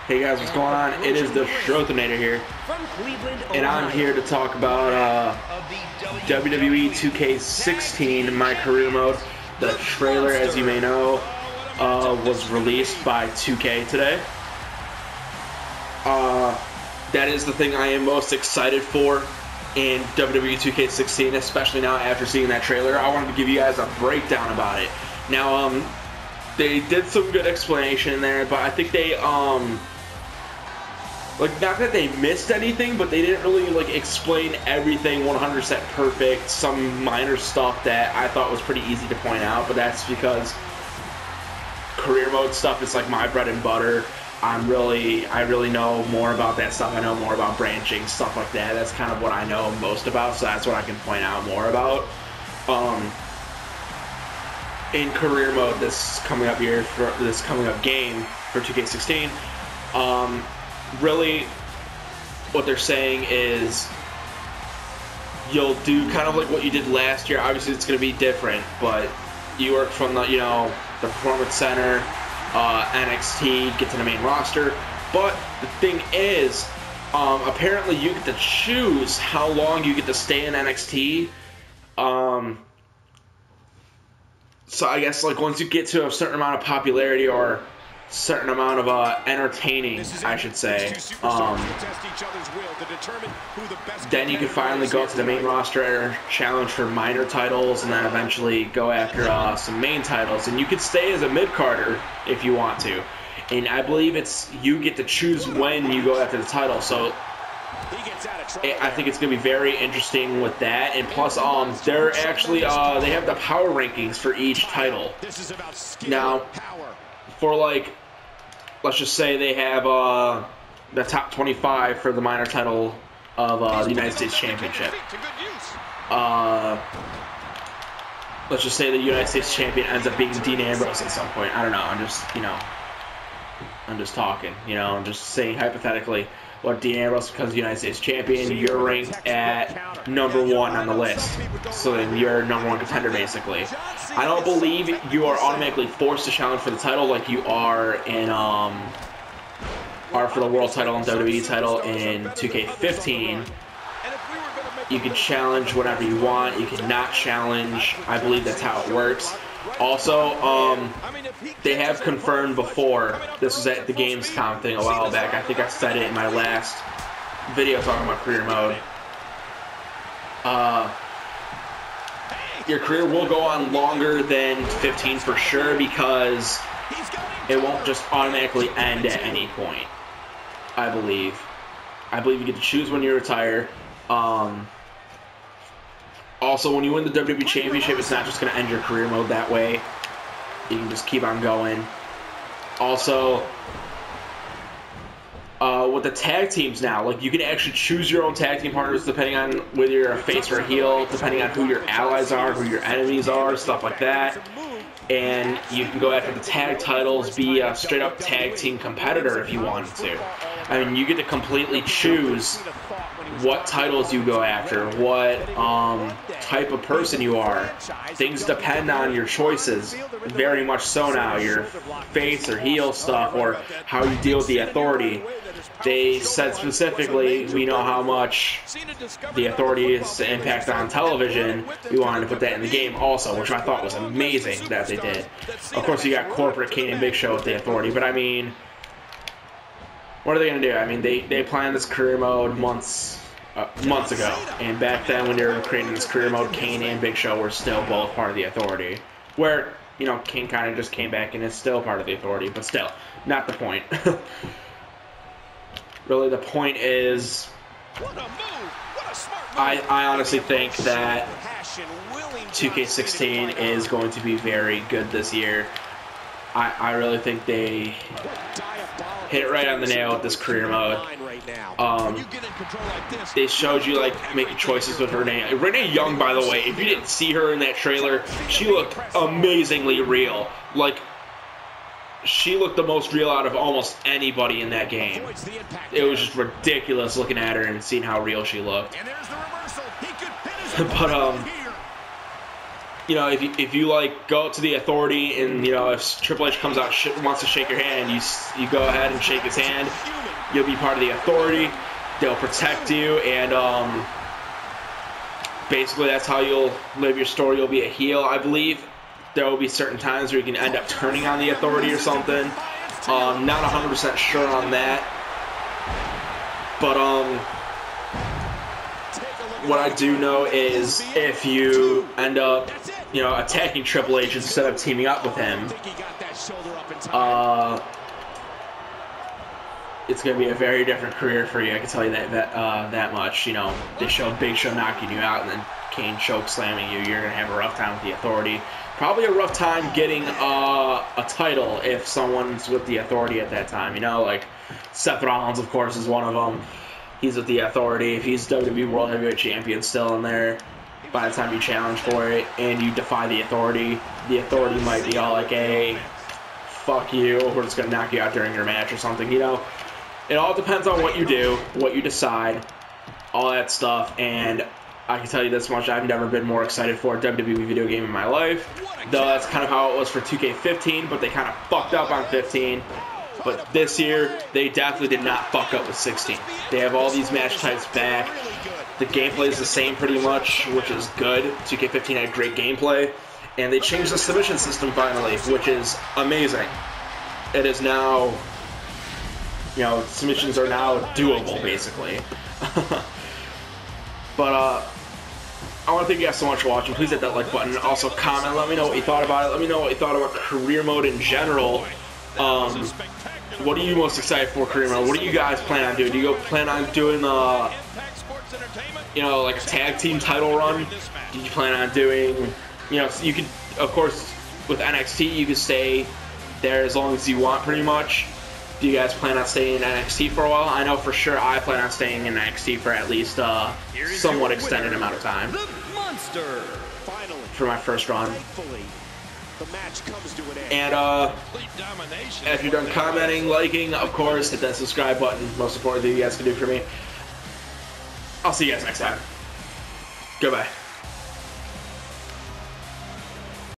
Hey guys, what's going on? It is the Shrothinator here, and I'm here to talk about WWE 2K16, my career mode. The trailer, as you may know, was released by 2K today. That is the thing I am most excited for in WWE 2K16, especially now after seeing that trailer. I wanted to give you guys a breakdown about it. Now, they did some good explanation there, but I think they, like, not that they missed anything, but they didn't really, like, explain everything 100% perfect. Some minor stuff that I thought was pretty easy to point out, but that's because career mode stuff is, like, my bread and butter. I really know more about that stuff. I know more about branching, stuff like that. That's kind of what I know most about, so that's what I can point out more about. In career mode, this coming up game for 2K16, really, what they're saying is you'll do kind of like what you did last year. Obviously, it's going to be different, but you work from the, the Performance Center, NXT, get to the main roster. But the thing is, apparently you get to choose how long you get to stay in NXT. So I guess, like, once you get to a certain amount of popularity or certain amount of entertaining, I should say, then you can finally go up to the main roster, challenge for minor titles, and then eventually go after some main titles. And you can stay as a mid-carder if you want to. And I believe you get to choose when you go after the title. So I think it's going to be very interesting with that. And plus, they're actually, they have the power rankings for each title. Now, for, like, let's just say they have the top 25 for the minor title of the United States Championship. Let's just say the United States Champion ends up being Dean Ambrose at some point. I don't know. I'm just talking. I'm just saying hypothetically. What Dean Ambrose becomes the United States Champion, you're ranked at number 1 on the list. So then you're number 1 contender, basically. I don't believe you are automatically forced to challenge for the title like you are in for the world title and WWE title in 2K15. You can challenge whatever you want. You can not challenge. I believe that's how it works. Also, they have confirmed before, this was at the Gamescom thing a while back, I think I said it in my last video talking about career mode, your career will go on longer than 15 for sure, because it won't just automatically end at any point, I believe. You get to choose when you retire. Also, when you win the WWE Championship, it's not just going to end your career mode that way. You can just keep on going. Also, with the tag teams now, like, you can actually choose your own tag team partners depending on whether you're a face or a heel, depending on who your allies are, who your enemies are, stuff like that. And you can go after the tag titles, be a straight-up tag team competitor if you wanted to. I mean, you get to completely choose what titles you go after, what type of person you are. Things depend on your choices, very much so now, your face or heel stuff, or how you deal with the Authority. They said specifically, we know how much the Authority is to impact on television. We wanted to put that in the game also, which I thought was amazing that they did. Of course, you got Corporate Kane and Big Show with the Authority, but I mean, what are they going to do? I mean, they planned this career mode months ago, and back then when they were creating this career mode, Kane and Big Show were still both part of the Authority. Where, Kane kind of just came back and is still part of the Authority, but still, not the point. Really, the point is, I honestly think that 2K16 is going to be very good this year. I really think they hit it right on the nail with this career mode. They showed you, like, making choices with Renee Young, by the way. If you didn't see her in that trailer, she looked amazingly real. Like, she looked the most real out of almost anybody in that game. It was just ridiculous looking at her and seeing how real she looked. But you know, if you like go to the Authority and, you know, if Triple H comes out wants to shake your hand, you go ahead and shake his hand. You'll be part of the Authority. They'll protect you, and basically that's how you'll live your story. You'll be a heel, I believe. There will be certain times where you can end up turning on the Authority or something. Not 100% sure on that, but what I do know is if you end up, you know, attacking Triple H instead of teaming up with him, it's going to be a very different career for you. I can tell you that much. You know, they show Big Show knocking you out and then Kane choke slamming you. You're going to have a rough time with the Authority. Probably a rough time getting a title if someone's with the Authority at that time. You know, like Seth Rollins, of course, is one of them. He's with the Authority. If he's WWE World Heavyweight Champion still in there by the time you challenge for it and you defy the Authority might be all like, hey, fuck you, we're just going to knock you out during your match or something. You know, it all depends on what you do, what you decide, all that stuff. And I can tell you this much, I've never been more excited for a WWE video game in my life. Though that's kind of how it was for 2K15, but they kind of fucked up on 15. But this year, they definitely did not fuck up with 16. They have all these match types back. The gameplay is the same pretty much, which is good. 2K15 had great gameplay. And they changed the submission system finally, which is amazing. It is now, you know, submissions are now doable, basically. But, I want to thank you guys so much for watching. Please hit that like button. Also, comment. Let me know what you thought about it. Let me know what you thought about career mode in general. What are you most excited for career mode? What do you guys plan on doing? Do you plan on doing, you know, like a tag team title run? Do you plan on doing, you know, you could, of course, with NXT, you could stay there as long as you want, pretty much. Do you guys plan on staying in NXT for a while? I know for sure I plan on staying in NXT for at least a somewhat extended amount of time. For my first run. And if you're done commenting, liking, of course, hit that subscribe button. Most important thing you guys can do for me. I'll see you guys next time. Goodbye.